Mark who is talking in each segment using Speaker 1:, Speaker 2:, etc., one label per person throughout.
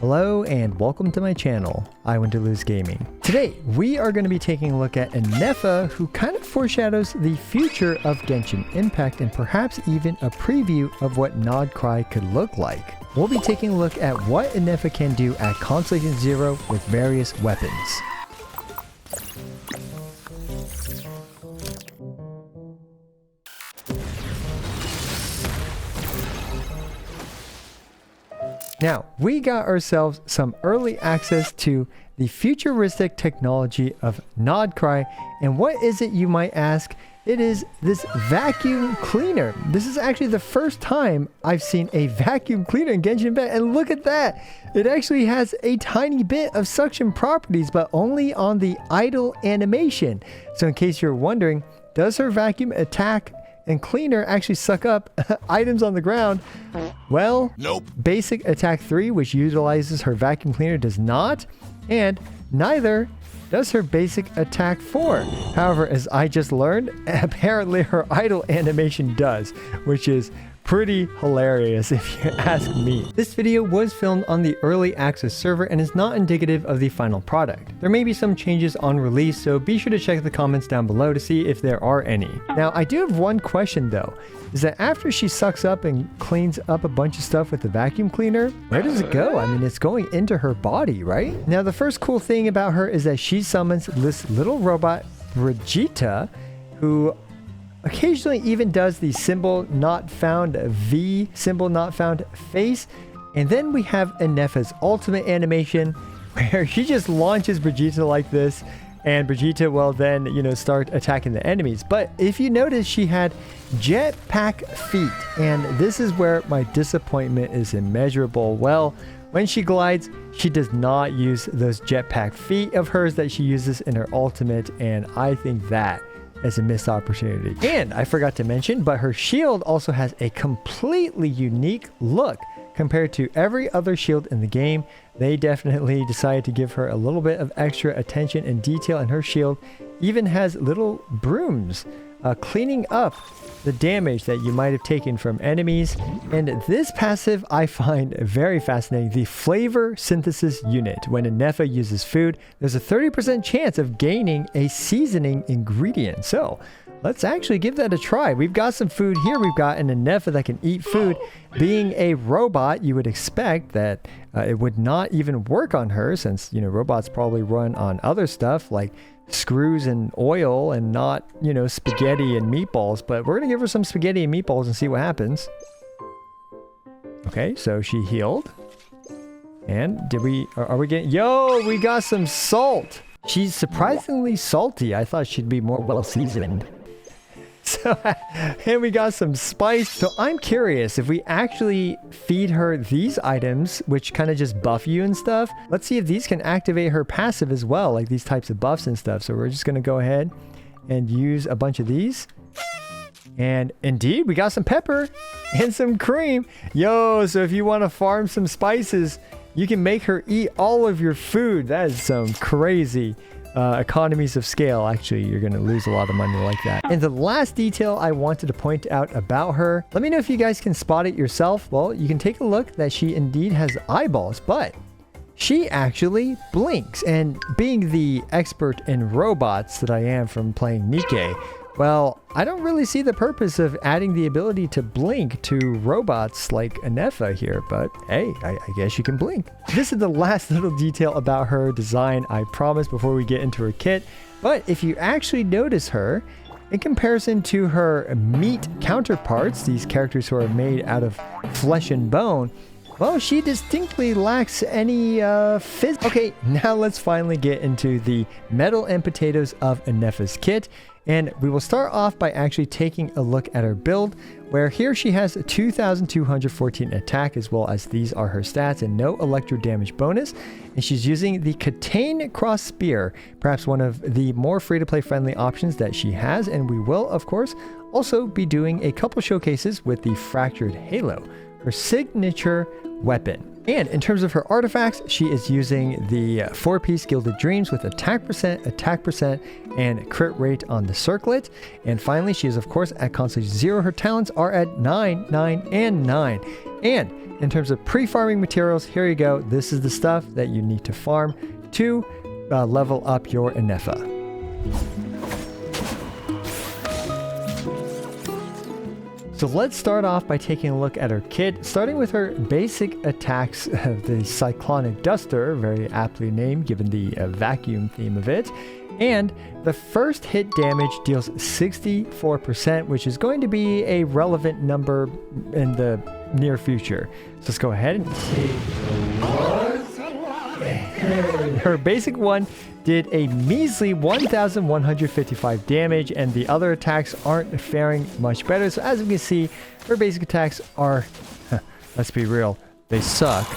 Speaker 1: Hello and welcome to my channel, I Want to Lose Gaming. Today, we are going to be taking a look at Ineffa, who kind of foreshadows the future of Genshin Impact and perhaps even a preview of what Nod-Krai could look like. We'll be taking a look at what Ineffa can do at Constellation Zero with various weapons. Now, we got ourselves some early access to the futuristic technology of Nod-Krai, and what is it, you might ask? It is this vacuum cleaner. This is actually the first time I've seen a vacuum cleaner in Genshin Impact, and look at that! It actually has a tiny bit of suction properties, but only on the idle animation. So in case you're wondering, does her vacuum attack and cleaner actually suck up items on the ground? Well, nope. Basic attack 3, which utilizes her vacuum cleaner, does not, and neither does her basic attack 4. However, as I just learned, apparently her idle animation does, which is pretty hilarious if you ask me. This video was filmed on the early access server and is not indicative of the final product. There may be some changes on release, so be sure to check the comments down below to see if there are any. Now, I do have one question though, is that after she sucks up and cleans up a bunch of stuff with the vacuum cleaner, where does it go? I mean, it's going into her body, right? Now, the first cool thing about her is that she summons this little robot, Brigitte, who occasionally even does the symbol not found V, symbol not found face. And then we have Ineffa's ultimate animation where she just launches Brigitte like this, and Brigitte will then, start attacking the enemies. But if you notice, she had jetpack feet, and this is where my disappointment is immeasurable. Well, when she glides, she does not use those jetpack feet of hers that she uses in her ultimate, and I think that as a missed opportunity. And I forgot to mention, but her shield also has a completely unique look compared to every other shield in the game. They definitely decided to give her a little bit of extra attention and detail, and her shield even has little brooms cleaning up the damage that you might have taken from enemies. And this passive I find very fascinating, the flavor synthesis unit. When Ineffa uses food, there's a 30% chance of gaining a seasoning ingredient. So let's actually give that a try. We've got some food here. We've got an Ineffa that can eat food. Being a robot, you would expect that it would not even work on her, since, robots probably run on other stuff like screws and oil and not, spaghetti and meatballs. But we're gonna give her some spaghetti and meatballs and see what happens. Okay, so she healed. And are we getting, we got some salt. She's surprisingly salty. I thought she'd be more well seasoned. So, and we got some spice. So I'm curious, if we actually feed her these items, which kind of just buff you and stuff, let's see if these can activate her passive as well, like these types of buffs and stuff. So we're just going to go ahead and use a bunch of these. And indeed, we got some pepper and some cream. So if you want to farm some spices, you can make her eat all of your food. That is some crazy economies of scale. Actually, you're going to lose a lot of money like that. And the last detail I wanted to point out about her, let me know if you guys can spot it yourself. Well, you can take a look that she indeed has eyeballs, but she actually blinks. And being the expert in robots that I am from playing Nikke, well, I don't really see the purpose of adding the ability to blink to robots like Ineffa here, but hey, I guess you can blink. This is the last little detail about her design, I promise, before we get into her kit. But if you actually notice her, in comparison to her meat counterparts, these characters who are made out of flesh and bone, well, she distinctly lacks any Okay, now let's finally get into the metal and potatoes of Ineffa's kit. And we will start off by actually taking a look at her build, where here she has a 2,214 attack, as well as these are her stats and no electro damage bonus. And she's using the Katane Cross Spear, perhaps one of the more free-to-play friendly options that she has. And we will, of course, also be doing a couple showcases with the Fractured Halo. Her signature weapon. And in terms of her artifacts, she is using the 4-piece Gilded Dreams with attack percent, and crit rate on the circlet. And finally, she is of course at constantly 0. Her talents are at 9, 9, and 9. And in terms of pre-farming materials, here you go. This is the stuff that you need to farm to level up your Ineffa. So let's start off by taking a look at her kit, starting with her basic attacks, the Cyclonic Duster, very aptly named given the vacuum theme of it. And the first hit damage deals 64%, which is going to be a relevant number in the near future. So let's go ahead and see. Her basic one did a measly 1,155 damage, and the other attacks aren't faring much better. So as we can see, her basic attacks are, let's be real, they suck.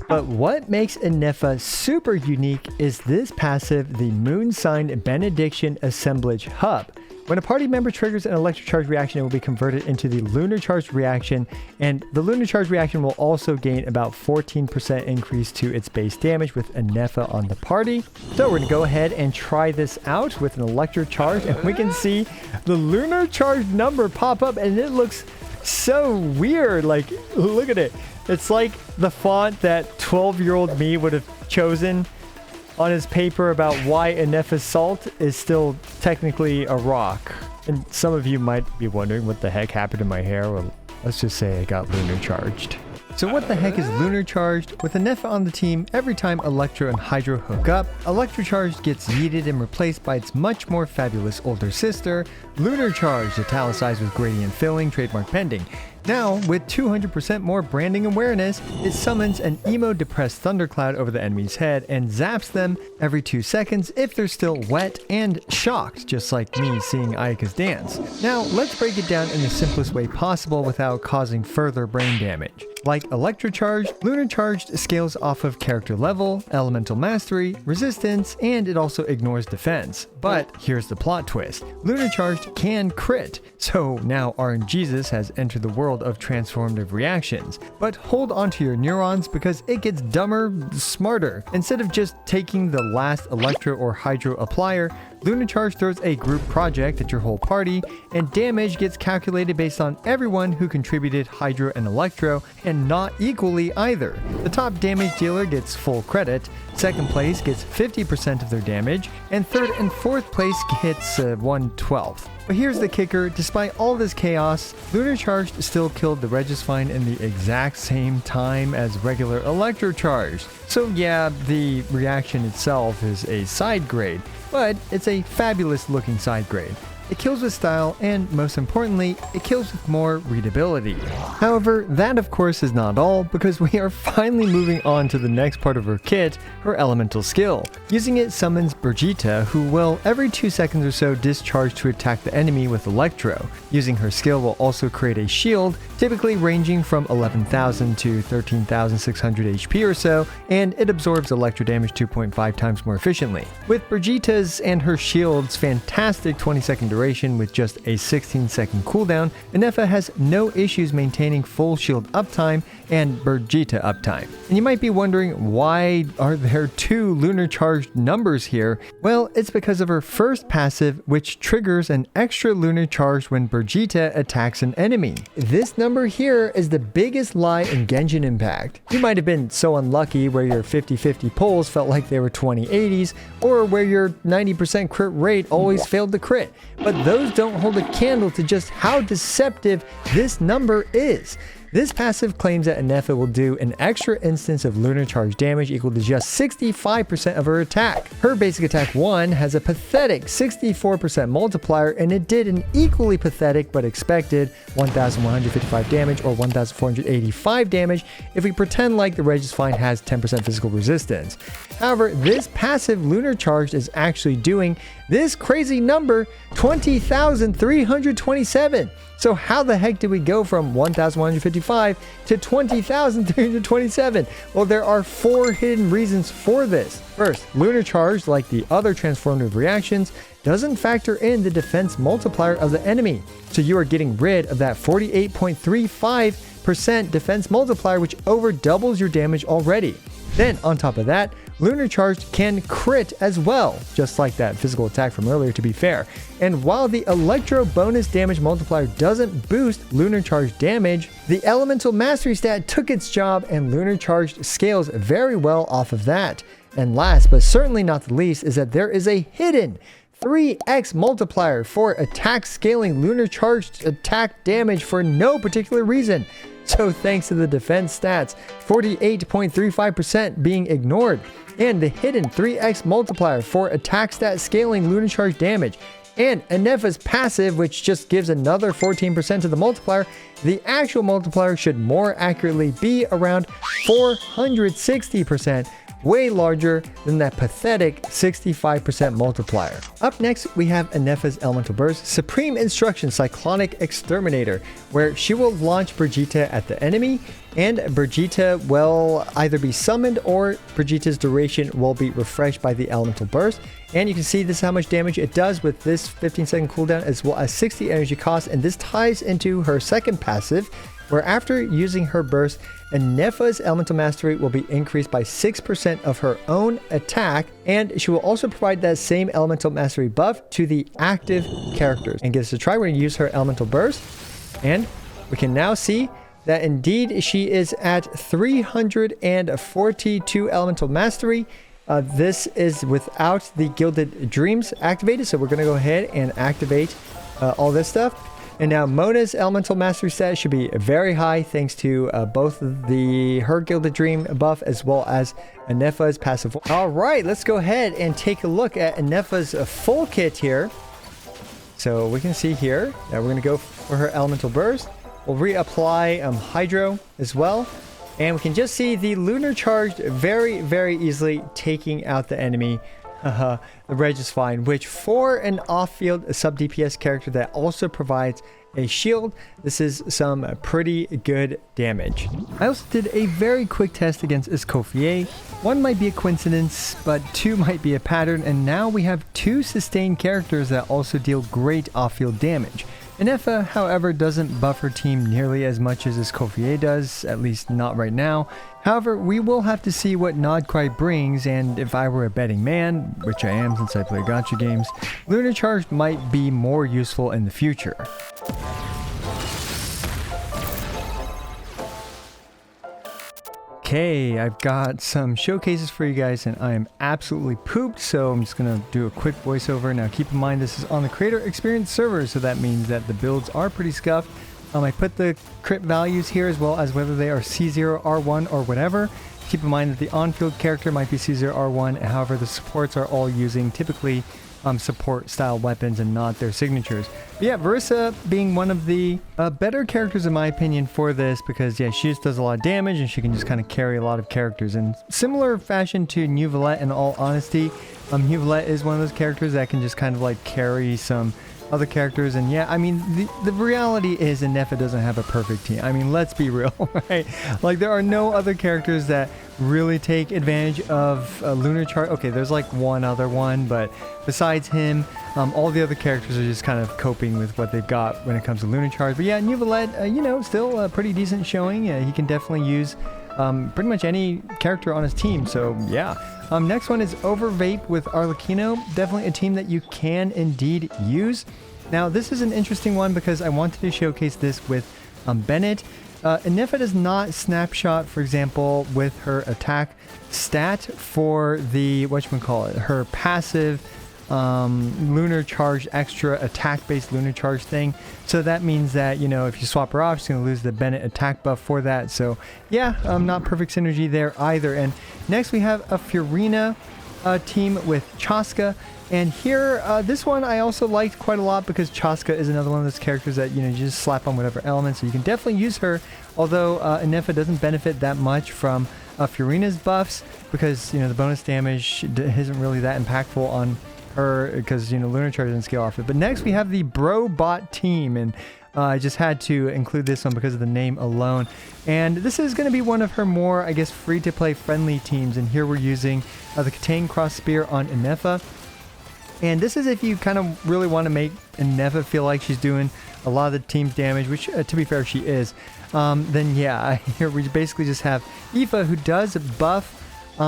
Speaker 1: But what makes Ineffa super unique is this passive, the Moon Sign Benediction Assemblage Hub. When a party member triggers an electric charge reaction, it will be converted into the Lunar Charged reaction, and the Lunar Charged reaction will also gain about 14% increase to its base damage with Ineffa on the party. So we're going to go ahead and try this out with an electric charge, and we can see the Lunar Charged number pop up, and it looks so weird. Like, look at it. It's like the font that 12-year-old me would have chosen on his paper about why Ineffa's salt is still technically a rock. And some of you might be wondering what the heck happened to my hair. Well, let's just say I got Lunar Charged. So what the heck is Lunar Charged? With Ineffa on the team, every time Electro and Hydro hook up, Electro Charged gets yeeted and replaced by its much more fabulous older sister, Lunar Charged, italicized with gradient filling, trademark pending. Now, with 200% more branding awareness, it summons an emo-depressed thundercloud over the enemy's head and zaps them every 2 seconds if they're still wet and shocked, just like me seeing Ayaka's dance. Now, let's break it down in the simplest way possible without causing further brain damage. Like Electro Charged, Lunar Charged scales off of character level, elemental mastery, resistance, and it also ignores defense. But here's the plot twist. Lunar Charged can crit, so now RNGesus has entered the world of transformative reactions. But hold on to your neurons because it gets dumber, smarter. Instead of just taking the last Electro or Hydro applier, Lunar Charge throws a group project at your whole party, and damage gets calculated based on everyone who contributed Hydro and Electro, and not equally either. The top damage dealer gets full credit, second place gets 50% of their damage, and third and fourth place gets 1/12. But here's the kicker, despite all this chaos, Lunar Charged still killed the Regisfine in the exact same time as regular Electro Charged. So yeah, the reaction itself is a side grade, but it's a fabulous looking side grade. It kills with style, and most importantly, it kills with more readability. However, that of course is not all, because we are finally moving on to the next part of her kit, her elemental skill. Using it summons Brigitte, who will every 2 seconds or so discharge to attack the enemy with Electro. Using her skill will also create a shield, typically ranging from 11,000 to 13,600 HP or so, and it absorbs Electro damage 2.5 times more efficiently. With Brigitte's and her shield's fantastic 20-second duration with just a 16-second cooldown, Ineffa has no issues maintaining full shield uptime and Brigitte uptime. And you might be wondering, why are there 2 Lunar Charged numbers here? Well, it's because of her first passive, which triggers an extra Lunar Charge when Brigitte attacks an enemy. This number here is the biggest lie in Genshin Impact. You might have been so unlucky where your 50-50 pulls felt like they were 20-80s, or where your 90% crit rate always failed to crit. But those don't hold a candle to just how deceptive this number is. This passive claims that Ineffa will do an extra instance of Lunar Charge damage equal to just 65% of her attack. Her basic attack 1 has a pathetic 64% multiplier, and it did an equally pathetic but expected 1,155 damage or 1,485 damage if we pretend like the Regisfine has 10% physical resistance. However, this passive Lunar Charge is actually doing this crazy number 20,327. So how the heck did we go from 1,155 to 20,327? Well, there are 4 hidden reasons for this. First, Lunar Charge, like the other transformative reactions, doesn't factor in the defense multiplier of the enemy. So you are getting rid of that 48.35 50% defense multiplier, which over doubles your damage already. Then on top of that, Lunar Charged can crit as well, just like that physical attack from earlier, to be fair. And while the Electro bonus damage multiplier doesn't boost Lunar Charged damage, the Elemental Mastery stat took its job, and Lunar Charged scales very well off of that. And last but certainly not the least is that there is a hidden 3x multiplier for attack scaling Lunar Charged attack damage for no particular reason. So thanks to the defense stats, 48.35% being ignored, and the hidden 3x multiplier for attack stat scaling Lunar Charge damage, and Ineffa's passive, which just gives another 14% to the multiplier, the actual multiplier should more accurately be around 460%, way larger than that pathetic 65% multiplier. Up next, we have Ineffa's Elemental Burst Supreme Instruction Cyclonic Exterminator, where she will launch Brigitte at the enemy, and Brigitte will either be summoned or Brigitte's duration will be refreshed by the Elemental Burst. And you can see this is how much damage it does with this 15-second cooldown as well as 60 energy cost, and this ties into her second passive, where after using her burst, Ineffa's Elemental Mastery will be increased by 6% of her own attack, and she will also provide that same Elemental Mastery buff to the active characters. And give us a try. We're going to use her Elemental Burst, and we can now see that indeed she is at 342 Elemental Mastery. This is without the Gilded Dreams activated, so we're going to go ahead and activate all this stuff. And now Mona's Elemental Mastery stat should be very high thanks to both her Gilded Dream buff as well as Ineffa's passive. All right, let's go ahead and take a look at Ineffa's full kit here. So we can see here that we're going to go for her Elemental Burst. We'll reapply Hydro as well. And we can just see the Lunar Charged very, very easily taking out the enemy. The Reg is fine, which for an off-field sub-DPS character that also provides a shield, this is some pretty good damage. I also did a very quick test against Escoffier. One might be a coincidence, but two might be a pattern, and now we have two sustained characters that also deal great off-field damage. Ineffa, however, doesn't buff her team nearly as much as Escoffier does, at least not right now. However, we will have to see what Nod-Krai brings, and if I were a betting man, which I am since I play gacha games, Lunar Charged might be more useful in the future. Okay, I've got some showcases for you guys, and I am absolutely pooped, so I'm just going to do a quick voiceover. Now keep in mind this is on the creator experience server, so that means that the builds are pretty scuffed. I put the crit values here as well as whether they are C0, R1, or whatever. Keep in mind that the on-field character might be C0, R1, however the supports are all using typically support style weapons and not their signatures. But yeah, Verissa being one of the better characters in my opinion for this, because yeah, she just does a lot of damage and she can just kind of carry a lot of characters in similar fashion to Neuvillette. In all honesty, Neuvillette is one of those characters that can just kind of like carry some other characters. And yeah, I mean, the reality is Ineffa doesn't have a perfect team. I mean, let's be real, right? Like, there are no other characters that really take advantage of Lunar Charge. Okay, there's like one other one, but besides him, all the other characters are just kind of coping with what they've got when it comes to Lunar Charge. But yeah, Neuvillette, you know, still a pretty decent showing. He can definitely use pretty much any character on his team. So yeah. Next one is Overvape with Arlecchino. Definitely a team that you can indeed use. Now, this is an interesting one because I wanted to showcase this with Bennett. Ineffa does not snapshot, for example, with her attack stat for the, her passive Lunar Charge extra attack-based Lunar Charge thing. So that means that, you know, if you swap her off, she's going to lose the Bennett attack buff for that. So yeah, not perfect synergy there either. And next we have a Furina team with Chaska. And here, this one I also liked quite a lot because Chaska is another one of those characters that, you know, you just slap on whatever element. So you can definitely use her, although Ineffa doesn't benefit that much from Furina's buffs because, you know, the bonus damage isn't really that impactful on her because, you know, Lunar Charge doesn't scale off it. But next we have the Bro-Bot team, and I just had to include this one because of the name alone. And this is going to be one of her more, I guess, free-to-play friendly teams. And here we're using the Katane Cross Spear on Ineffa. And this is if you kind of really want to make Ineffa feel like she's doing a lot of the team's damage, which to be fair, she is, then yeah, here we basically just have Aoife, who does buff.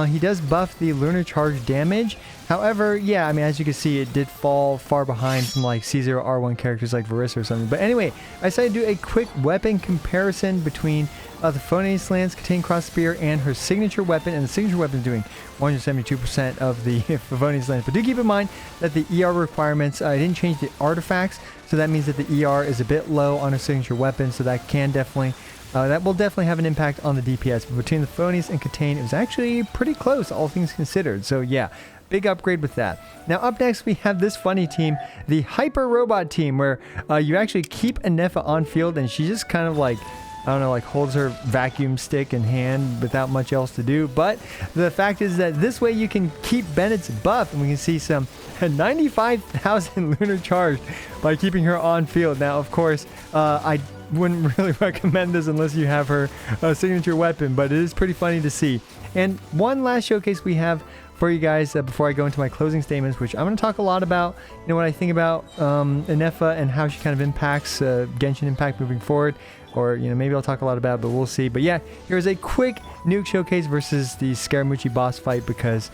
Speaker 1: He does buff the Lunar Charged damage. However, yeah, I mean, as you can see, it did fall far behind some like C0 R1 characters like Varissa or something. But anyway, I decided to do a quick weapon comparison between the Flins Lance Contain Cross Spear and her signature weapon. And the signature weapon is doing 172% of the Flins Lance. But do keep in mind that the ER requirements, I didn't change the artifacts. So that means that the ER is a bit low on her signature weapon. So that can definitely... that will definitely have an impact on the DPS. But between the Phonies and Contain, it was actually pretty close, all things considered. So yeah, big upgrade with that. Now up next, we have this funny team, the Hyper Robot team, where you actually keep Ineffa on field and she just kind of like, I don't know, like holds her vacuum stick in hand without much else to do. But the fact is that this way you can keep Bennett's buff, and we can see some 95,000 Lunar Charged by keeping her on field. Now, of course, I wouldn't really recommend this unless you have her signature weapon, but it is pretty funny to see. And one last showcase we have for you guys before I go into my closing statements, which I'm going to talk a lot about, you know, what I think about Ineffa and how she kind of impacts Genshin Impact moving forward. Or, you know, maybe I'll talk a lot about it, but we'll see. But yeah, here's a quick nuke showcase versus the Scaramucci boss fight, because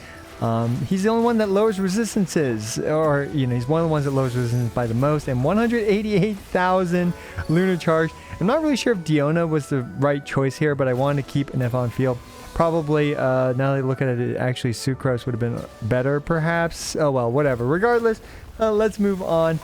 Speaker 1: he's the only one that lowers resistances, or, you know, he's one of the ones that lowers resistance by the most, and 188,000 Lunar Charge. I'm not really sure if Diona was the right choice here, but I wanted to keep Ineffa on field. Probably, now that I look at it, actually Sucrose would have been better, perhaps. Oh, well, whatever. Regardless, let's move on.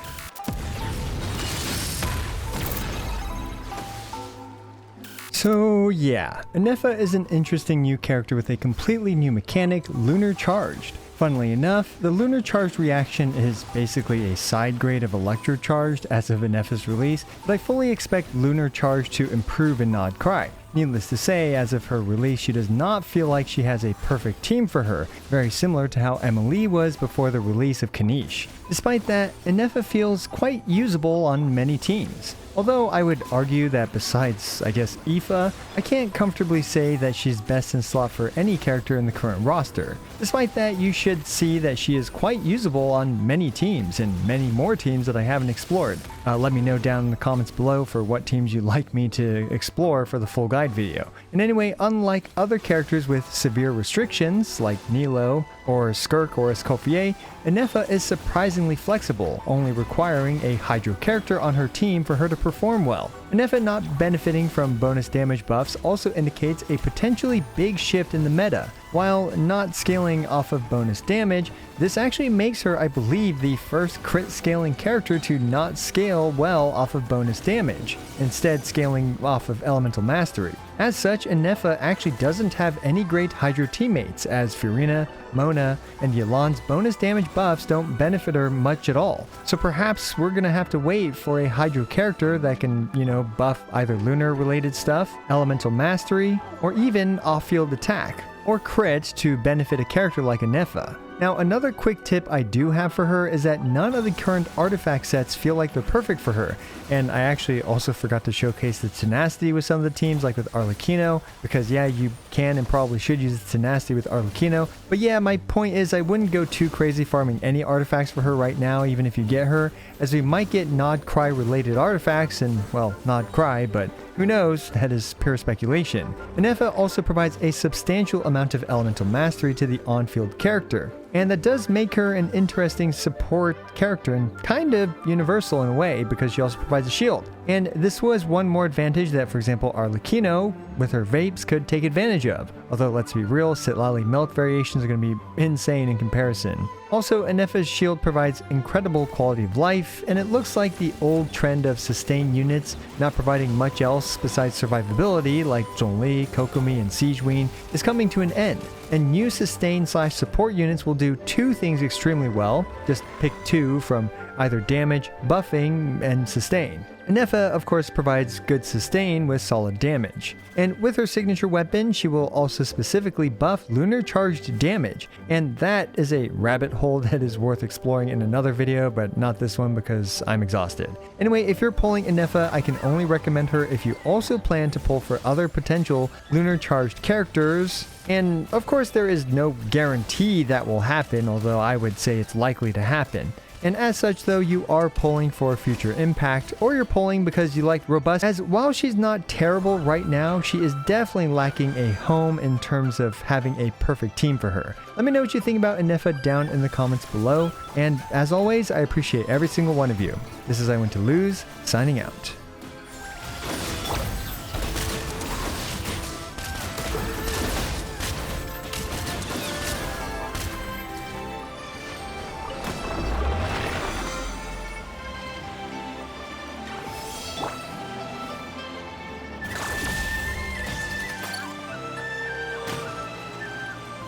Speaker 1: So yeah, Ineffa is an interesting new character with a completely new mechanic, Lunar Charged. Funnily enough, the Lunar Charged reaction is basically a side grade of Electro Charged as of Ineffa's release, but I fully expect Lunar Charged to improve in Nod-Krai. Needless to say, as of her release, she does not feel like she has a perfect team for her, very similar to how Emily was before the release of Kanish. Despite that, Ineffa feels quite usable on many teams. Although I would argue that besides, I guess, Aoife, I can't comfortably say that she's best in slot for any character in the current roster. Despite that, you should see that she is quite usable on many teams, and many more teams that I haven't explored. Let me know down in the comments below for what teams you'd like me to explore for the full guide video. And anyway, unlike other characters with severe restrictions, like Nilo, or Skirk, or Escoffier, Ineffa is surprisingly flexible, only requiring a Hydro character on her team for her to perform well. Ineffa not benefiting from bonus damage buffs also indicates a potentially big shift in the meta. While not scaling off of bonus damage, this actually makes her, I believe, the first crit scaling character to not scale well off of bonus damage, instead scaling off of elemental mastery. As such, Ineffa actually doesn't have any great Hydro teammates, as Furina, Mona, and Yelan's bonus damage buffs don't benefit her much at all. So perhaps we're gonna have to wait for a Hydro character that can, you know, buff either lunar related stuff, elemental mastery, or even off-field attack, or crit to benefit a character like Ineffa. Now, another quick tip I do have for her is that none of the current artifact sets feel like they're perfect for her. And I actually also forgot to showcase the tenacity with some of the teams, like with Arlecchino, because yeah, you can and probably should use the tenacity with Arlecchino. But yeah, my point is I wouldn't go too crazy farming any artifacts for her right now, even if you get her, as we might get Nod-Krai related artifacts, and well, Nod-Krai, but who knows, that is pure speculation. Ineffa also provides a substantial amount of elemental mastery to the on-field character, and that does make her an interesting support character and kind of universal in a way, because she also provides a shield. And this was one more advantage that, for example, Arlecchino, with her vapes, could take advantage of. Although, let's be real, Sitlali milk variations are going to be insane in comparison. Also, Ineffa's shield provides incredible quality of life, and it looks like the old trend of sustain units not providing much else besides survivability, like Zhongli, Kokomi, and Siegeween, is coming to an end. And new sustain/support units will do two things extremely well. Just pick two from either damage, buffing, and sustain. Ineffa, of course, provides good sustain with solid damage. And with her signature weapon, she will also specifically buff Lunar Charged damage. And that is a rabbit hole that is worth exploring in another video, but not this one because I'm exhausted. Anyway, if you're pulling Ineffa, I can only recommend her if you also plan to pull for other potential Lunar Charged characters. And of course, there is no guarantee that will happen, although I would say it's likely to happen. And as such though, you are pulling for future impact, or you're pulling because you like robust, as while she's not terrible right now, she is definitely lacking a home in terms of having a perfect team for her. Let me know what you think about Ineffa down in the comments below, and as always, I appreciate every single one of you. This is I Went to Lose, signing out.